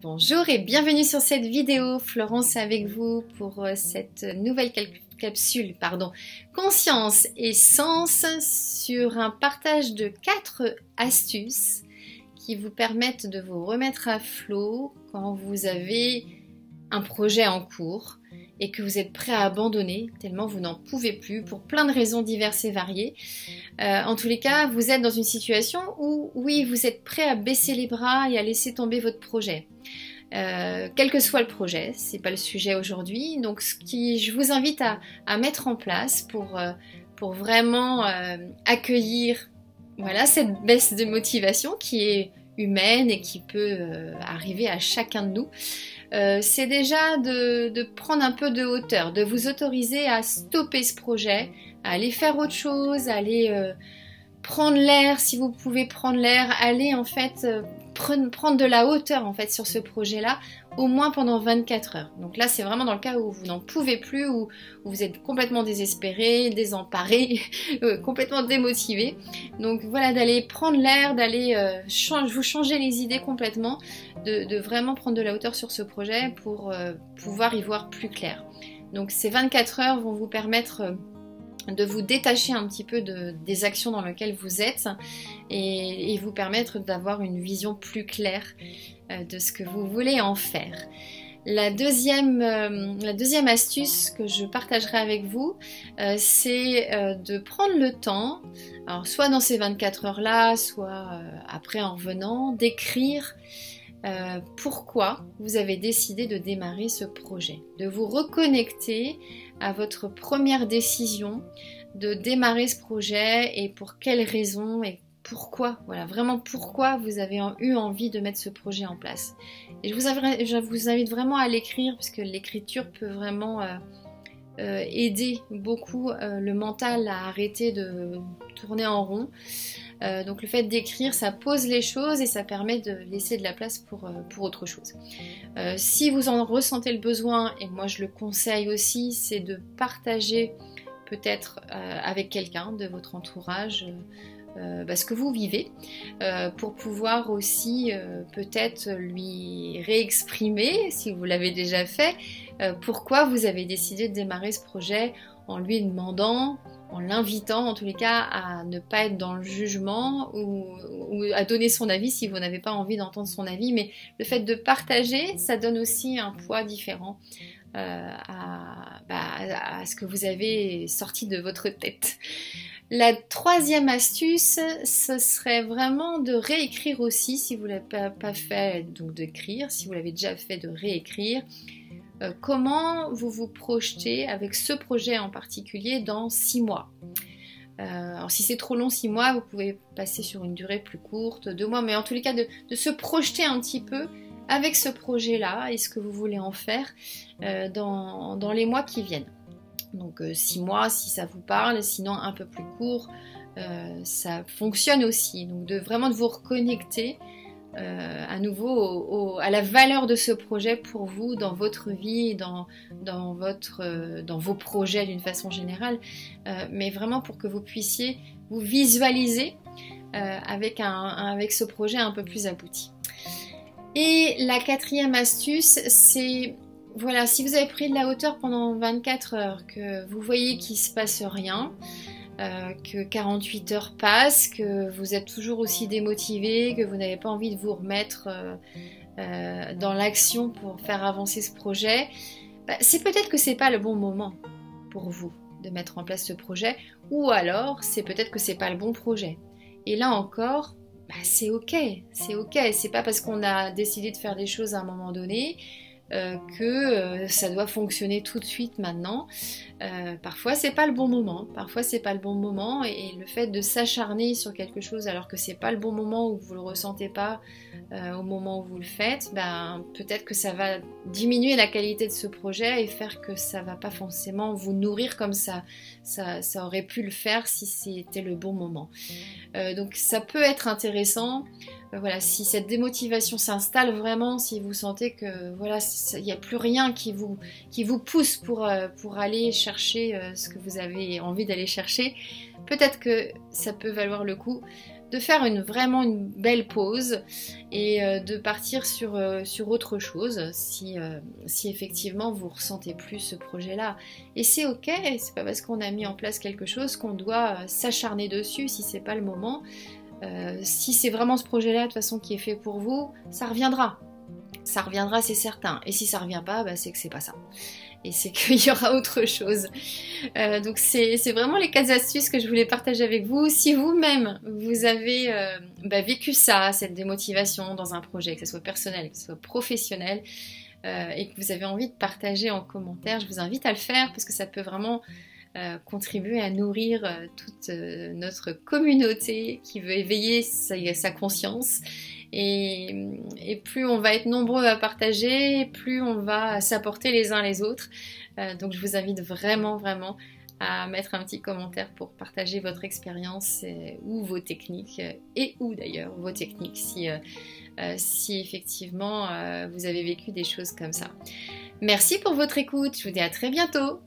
Bonjour et bienvenue sur cette vidéo. Florence avec vous pour cette nouvelle capsule, Conscience et Sens, sur un partage de 4 astuces qui vous permettent de vous remettre à flot quand vous avez un projet en cours et que vous êtes prêt à abandonner tellement vous n'en pouvez plus pour plein de raisons diverses et variées. En tous les cas, vous êtes dans une situation où, oui, vous êtes prêt à baisser les bras et à laisser tomber votre projet. Quel que soit le projet, c'est pas le sujet aujourd'hui. Donc, je vous invite à mettre en place pour vraiment accueillir, cette baisse de motivation qui est humaine et qui peut arriver à chacun de nous. C'est déjà de prendre un peu de hauteur, de vous autoriser à stopper ce projet, à aller faire autre chose, à aller prendre l'air si vous pouvez prendre l'air, aller en fait prendre de la hauteur en fait sur ce projet-là, au moins pendant 24 heures. Donc là, c'est vraiment dans le cas où vous n'en pouvez plus, où vous êtes complètement désespéré, désemparé, complètement démotivé. Donc voilà, d'aller prendre l'air, d'aller vous changer les idées complètement, de vraiment prendre de la hauteur sur ce projet pour pouvoir y voir plus clair. Donc ces 24 heures vont vous permettre de vous détacher un petit peu des actions dans lesquelles vous êtes et vous permettre d'avoir une vision plus claire de ce que vous voulez en faire. La deuxième astuce que je partagerai avec vous, c'est de prendre le temps, alors soit dans ces 24 heures-là, soit après en revenant, d'écrire pourquoi vous avez décidé de démarrer ce projet, de vous reconnecter à votre première décision de démarrer ce projet et pour quelles raisons et pourquoi, vraiment pourquoi vous avez eu envie de mettre ce projet en place. Et je vous invite vraiment à l'écrire parce que l'écriture peut vraiment aider beaucoup le mental à arrêter de tourner en rond. Donc le fait d'écrire, ça pose les choses et ça permet de laisser de la place pour autre chose. Si vous en ressentez le besoin, et moi je le conseille aussi, c'est de partager peut-être avec quelqu'un de votre entourage ce que vous vivez, pour pouvoir aussi peut-être lui réexprimer, si vous l'avez déjà fait, pourquoi vous avez décidé de démarrer ce projet, en lui demandant, en l'invitant en tous les cas à ne pas être dans le jugement ou à donner son avis si vous n'avez pas envie d'entendre son avis, mais le fait de partager, ça donne aussi un poids différent à ce que vous avez sorti de votre tête. La troisième astuce, ce serait vraiment de réécrire aussi, si vous ne l'avez pas fait, donc d'écrire, si vous l'avez déjà fait, de réécrire. Comment vous vous projetez avec ce projet en particulier dans 6 mois. Alors si c'est trop long 6 mois, vous pouvez passer sur une durée plus courte, 2 mois, mais en tous les cas de se projeter un petit peu avec ce projet-là et ce que vous voulez en faire dans les mois qui viennent. Donc 6 mois si ça vous parle, sinon un peu plus court, ça fonctionne aussi. Donc vraiment de vous reconnecter à nouveau à la valeur de ce projet pour vous dans votre vie, dans vos projets d'une façon générale, mais vraiment pour que vous puissiez vous visualiser avec ce projet un peu plus abouti. Et la quatrième astuce, c'est si vous avez pris de la hauteur pendant 24 heures, que vous voyez qu'il ne se passe rien, que 48 heures passent, que vous êtes toujours aussi démotivé, que vous n'avez pas envie de vous remettre dans l'action pour faire avancer ce projet, c'est peut-être que c'est pas le bon moment pour vous de mettre en place ce projet, ou alors c'est peut-être que c'est pas le bon projet. Et là encore, c'est ok, c'est pas parce qu'on a décidé de faire des choses à un moment donné que ça doit fonctionner tout de suite maintenant. Parfois c'est pas le bon moment, et le fait de s'acharner sur quelque chose alors que c'est pas le bon moment ou que vous le ressentez pas au moment où vous le faites, peut-être que ça va diminuer la qualité de ce projet et faire que ça va pas forcément vous nourrir comme ça aurait pu le faire si c'était le bon moment. Donc ça peut être intéressant. Si cette démotivation s'installe vraiment, si vous sentez que il n'y a plus rien qui vous pousse pour aller chercher ce que vous avez envie d'aller chercher, peut-être que ça peut valoir le coup de faire vraiment une belle pause et de partir sur autre chose si effectivement vous ressentez plus ce projet-là. Et c'est ok, c'est pas parce qu'on a mis en place quelque chose qu'on doit s'acharner dessus si c'est pas le moment. Si c'est vraiment ce projet-là de toute façon qui est fait pour vous, ça reviendra. Ça reviendra, c'est certain. Et si ça revient pas, bah, c'est que c'est pas ça. Et c'est qu'il y aura autre chose. Donc c'est vraiment les 4 astuces que je voulais partager avec vous. Si vous-même, vous avez vécu ça, cette démotivation dans un projet, que ce soit personnel, que ce soit professionnel, et que vous avez envie de partager en commentaire, je vous invite à le faire parce que ça peut vraiment contribuer à nourrir toute notre communauté qui veut éveiller sa conscience. Et plus on va être nombreux à partager, plus on va s'apporter les uns les autres. Donc je vous invite vraiment à mettre un petit commentaire pour partager votre expérience ou vos techniques, et ou d'ailleurs vos techniques si effectivement vous avez vécu des choses comme ça. Merci pour votre écoute, je vous dis à très bientôt.